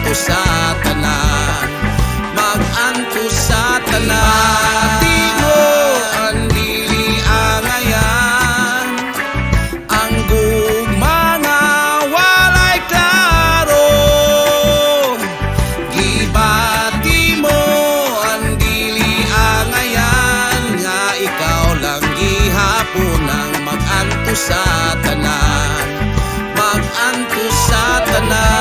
mag-anto sa tanan, mag-anto sa tanan. Di mo ang dili angayan, ang gugmanga walay klaro. Gibati mo ang dili angayan, nga ikaw lang gihapon ang mag-anto sa tanan, mag-anto sa tanan.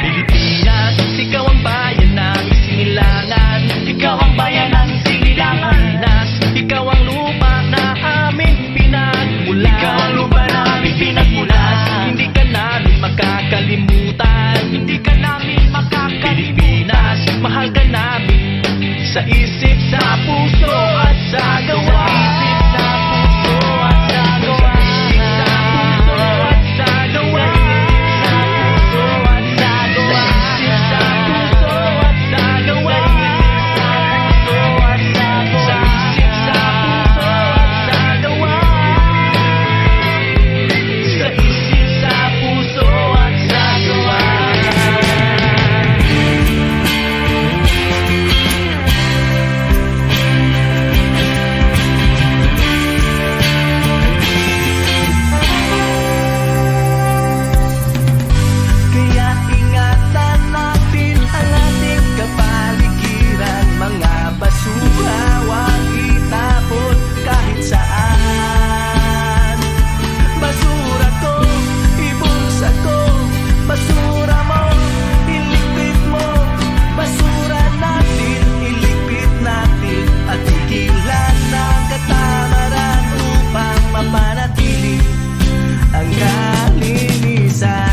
Pilipinas, ikaw ang bayan ng sinilangan, ikaw ang bayan ng sinilangan. Pinas, ikaw ang lupa na aming pinagmulan, ikaw ang lupa na aming pinagmulan. Hindi ka namin makakalimutan, hindi ka namin makakalimutan. Pilipinas, mahal ka namin sa isip, sa puso at sa gawa. Sa puso at sa gawa. Sa puso at sa gawa. Sa puso at sa gawa. Sa puso at sa gawa. Sa puso at sa gawa. Sa puso at sa gawa. Sa isip, sa puso at sa gawa. Kaya ingatan natin ang ating kapaligiran, mga basura huwag itapon kahit saan. Basura ko, ibulsa ko, basura mo, iligpit mo. Basura natin, iligpit natin, at tigilan ng katamaran upang mapanatili ang kalinisan.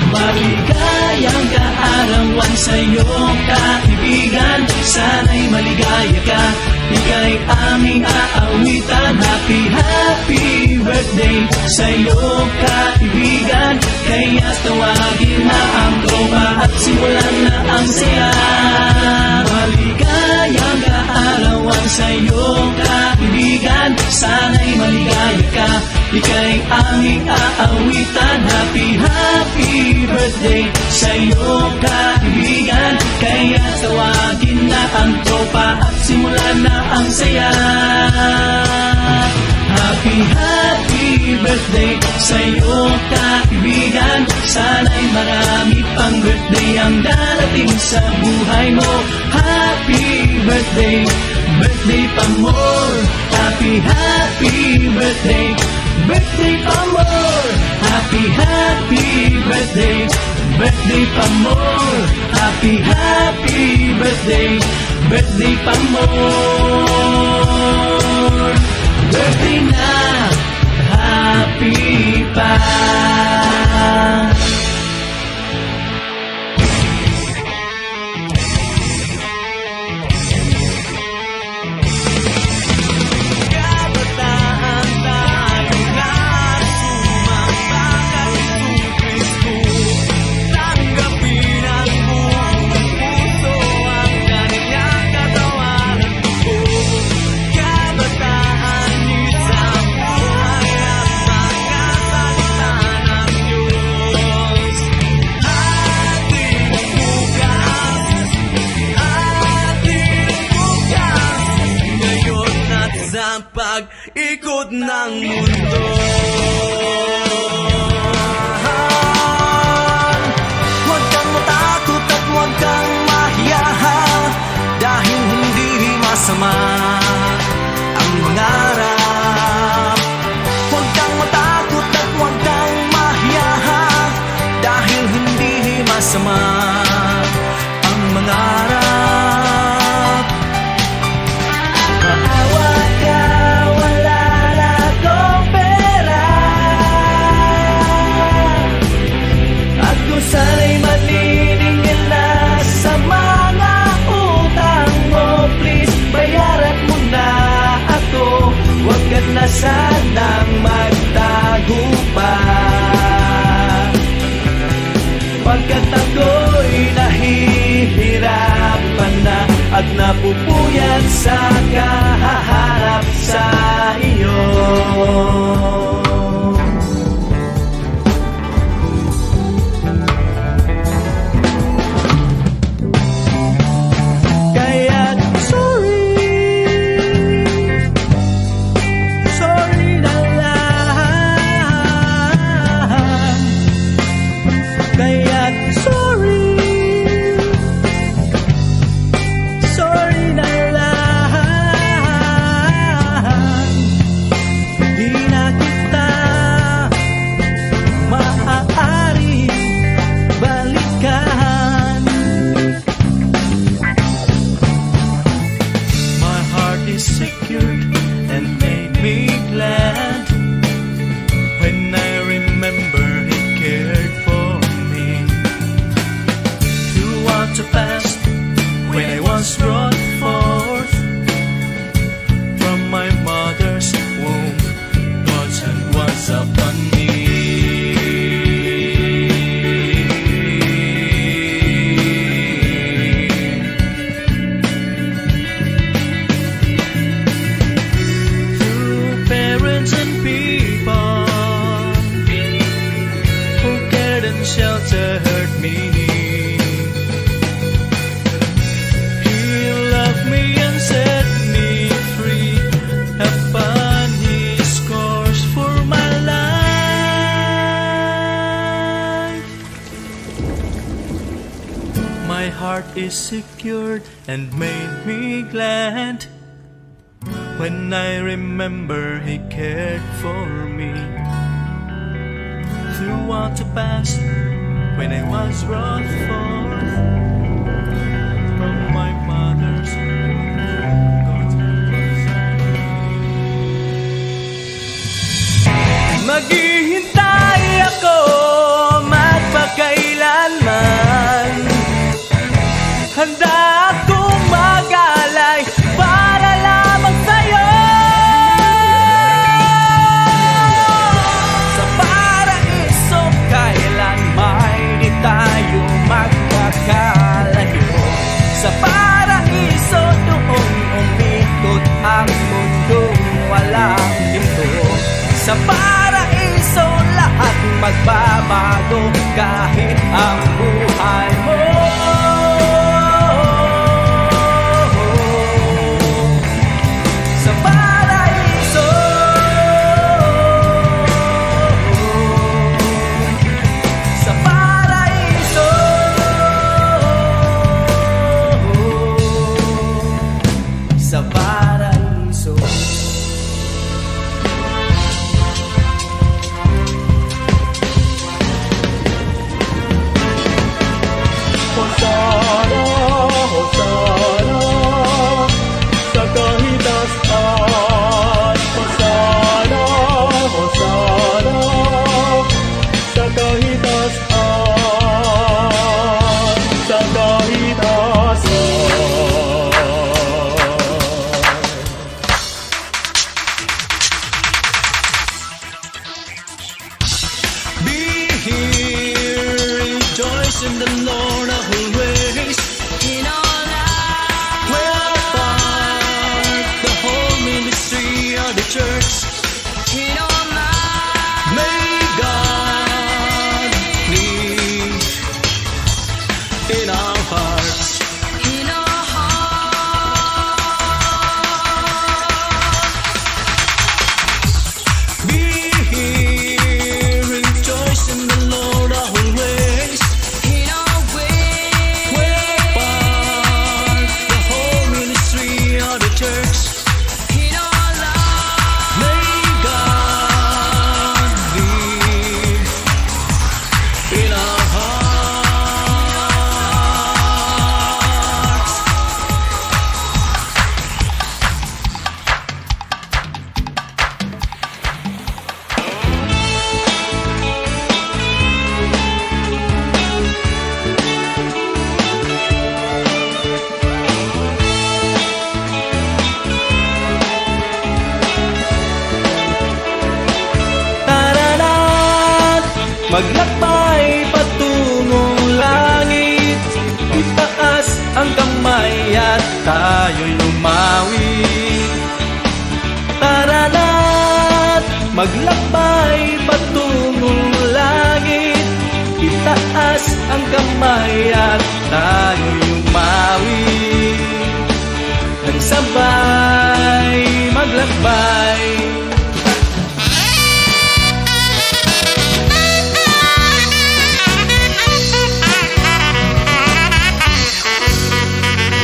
Maligayang kaarawan sa iyong kaibigan, sana'y maligaya ka, ika'y aming aawitan. Happy, happy birthday sa iyong kaibigan, kaya tawagin na ang tropa at simulan na ang saya. Maligayang kaarawan sa iyong kaibigan, sana'y maligaya ka, ika'y aming aawitan. Happy, happy birthday sa iyong kaibigan, kaya tawagin na ang tropa at simulan na ang saya. Happy, happy birthday sa iyong kaibigan, sana'y marami pang birthday ang darating sa buhay mo. Happy birthday, birthday pa more. Happy, happy birthday, birthday pa more. Happy, happy birthday, birthday pa more. Happy, happy birthday, birthday pa more. Birthday na, happy pa. Kabataan tayo na sumamba kay Jesucristo, tanggapin ang buong puso ang kanyang katawan at dugo. Kabataan, isang buhay at mga salita ng Diyos. Ating bukas, ngayon at sa pag-ikot ng mundo. Huwag kang matakot at huwag kang mahiya, dahil hindi masama ang mangarap. Huwag kang matakot at huwag kang mahiya, dahil hindi masama ang mangarap. Maawa ka, wala na akong pera, at kung sana'y maniningil na sa mga utang mo, please bayaran mo na ako. Huwag ka na sanang magtago pa, pagkat ako'y nahihirapan at napupuyat sa kahaharap sa iyo. Kaya sorry na lang. Kaya sorry na lang. Di na kita maaaring balikan. My heart is secured and made me glad when I remember He cared for me. Throughout the past, when I was brought forth from my mother's womb, God's hand was upon me. Through parents and people who cared and sheltered me, He loved me and set me free upon His course for my life. My heart is secured and made me glad when I remember He cared for me. Throughout the past, when I was brought forth from my mother's womb, God's hand was on me. Maghihintay ako magpakailanman. Handa akong magalay para lamang sa'yo. Sa paraiso kailan may di tayo magkakalayo. Sa paraiso doon umikot ang mundong walang ginto. Sa paraiso lahat magbabago kahit ang buhay mo. Sa paraiso, sa paraiso, sa paraiso. Hosanna, Hosanna, sa kahitasan. Hosanna, Hosanna, sa kahitasan, sa kahitasan. Be here, rejoice in the Lord always. In all life, we're part the whole ministry of the church. In all life, may God live in our hearts. In our hearts. Be here, rejoice in the Lord always. In our way, we're part the whole ministry of the church. In our life, may God live in our hearts. Taranan, maglakbay patungong langit. Itaas ang kamay at maglakbay patungong langit. Itaas ang kamay at tayo'y umawi nang sabay maglakbay.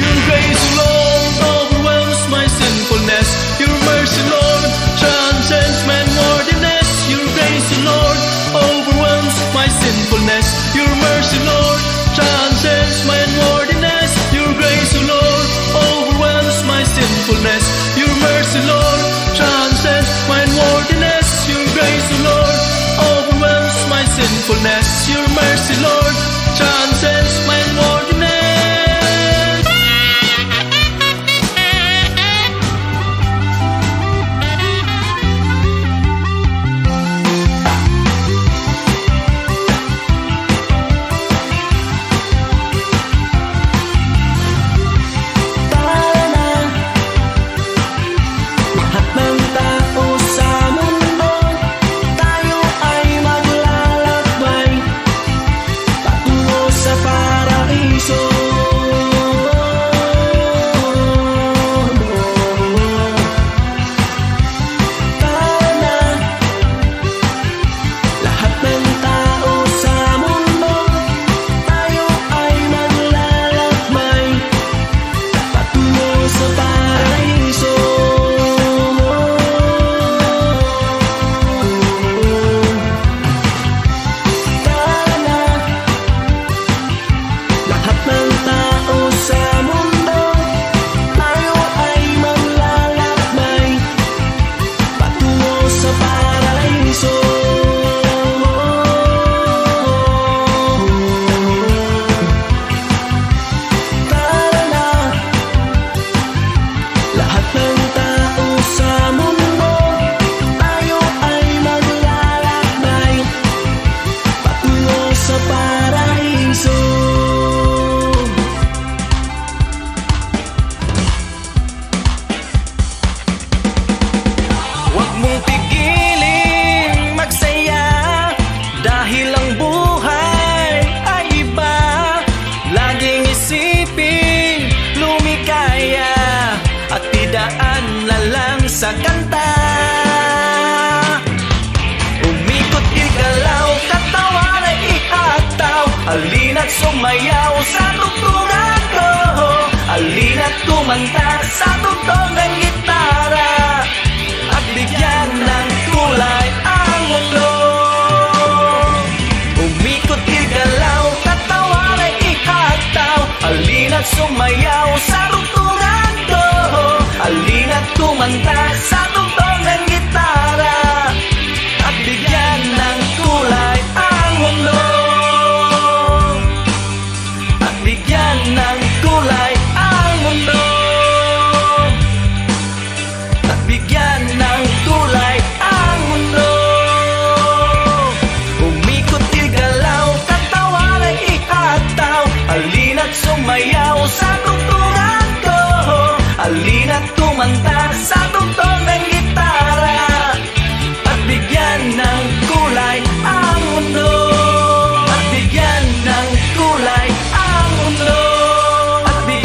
Your grace, Lord, overwhelms my sinfulness. Your mercy, Lord, transcends man's worthiness. Your grace, Lord, overwhelms my sinfulness. Your mercy, Lord, transcends man's worthiness. Your grace, Lord, overwhelms my sinfulness. Your mercy, Lord, transcends man's worthiness. Your grace, Lord, overwhelms my sinfulness. Your mercy, Lord, transcends man's worthiness. Sa kanta umikot, igalaw, katawan ay ihataw. Halina't sumayaw sa tugtugan ko. Halina't kumanta sa tugtog ng gitara. At bigyan ng kulay ang mundo. Umikot, igalaw, katawan ay ihataw. Halina't sumayaw sa tugtugan ko. Halina't kumanta sa tugtog ng gitara. At bigyan ng kulay ang mundo. At bigyan ng kulay ang mundo. At bigyan ng kulay ang mundo. Umikot, igalaw, katawan ay ihataw. Halina't sumayaw sa tugtugan ko. Halina't kumanta sa tugtog ng gitara. At bigyan ng kulay ang mundo. At bigyan ng kulay ang mundo. At bigyan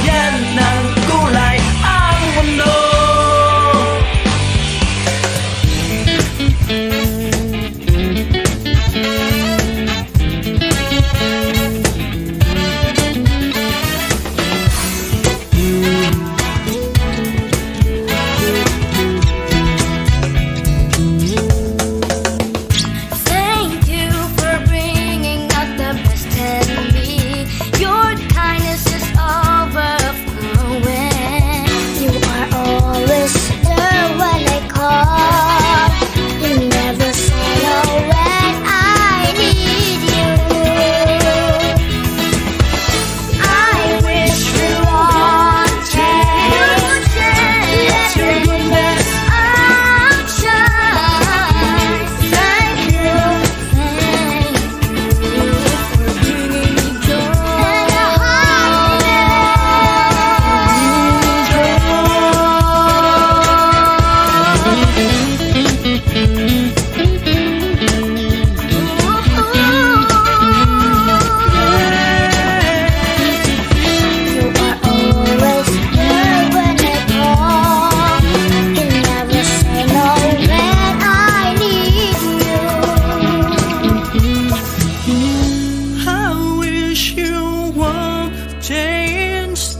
changed.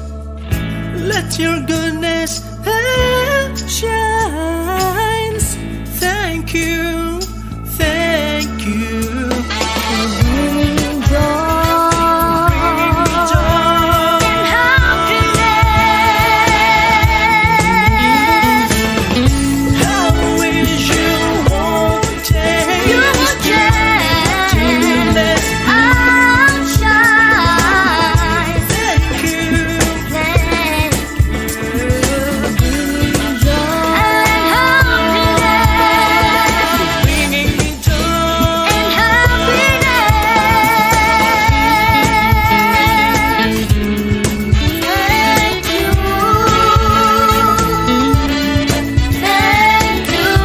Let your goodness shines. Thank you, thank you. Bringing joy and happiness. How wish you won't take You will change. Outshine. Thank you. Thank you. Bringing joy and happiness. Bringing me joy. And happiness. Thank you. Thank you. Thank you.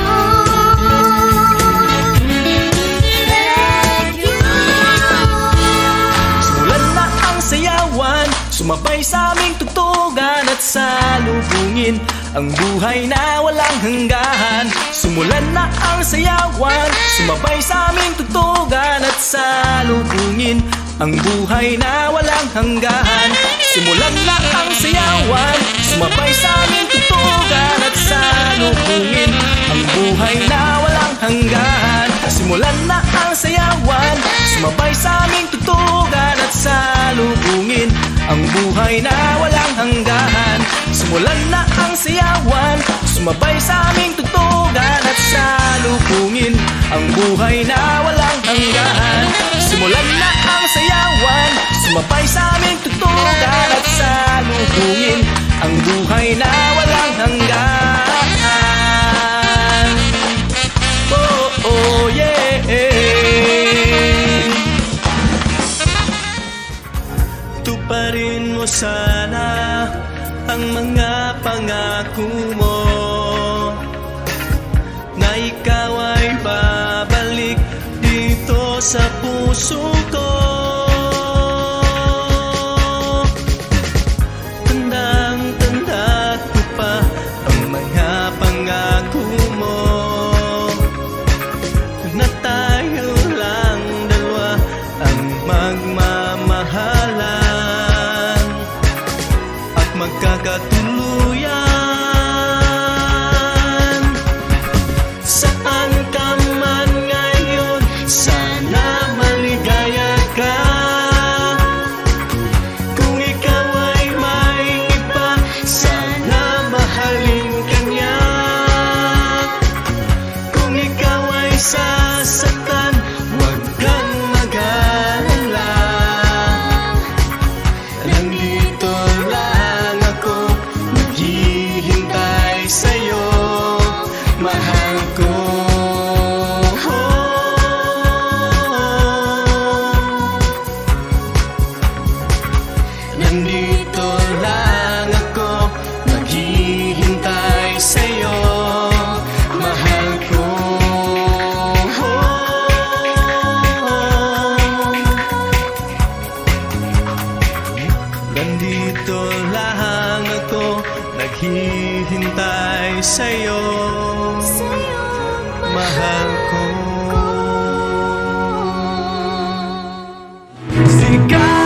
Simulan na ang sayawan, sumabay sa aming tugtugan at salubungin ang buhay na walang hanggan. Simulan na ang sayawan, sumabay sa aming tugtugan at salubungin ang buhay na walang hanggan. Simulan na ang sayawan, sumabay sa aming tugtugan at salubungin ang buhay na walang hanggan. Simulan na ang sayawan, sumabay sa aming tugtugan at salubungin ang buhay na walang hanggan. Simulan na ang sayawan, sumabay sa aming tugtugan at salubungin ang buhay na walang hanggan. Simulan na ang sayawan, sumabay sa aming tugtugan at salubungin ang buhay na walang hanggan. Oh, oh, yeah. Tuparin mo sana ang mga pangako mo, na ikaw ay babalik dito sa puso ko. Tandang-tanda ko pa ang mga pangako mo, na tayo lang dalawa ang magmamahalan at magkakatuluyan. Saan ka man ngayon, sana maligaya ka. Kung ikaw ay may iba, sana mahalin ka niya. Kung ikaw ay sasaktan, huwag kang mag-alala. Nandito lang ako, naghihintay sa'yo, mahal ko. Nandito lang ako, naghihintay sa'yo, mahal ko. Nandito lang ako, naghihintay sa'yo, mahal ko. Sigaw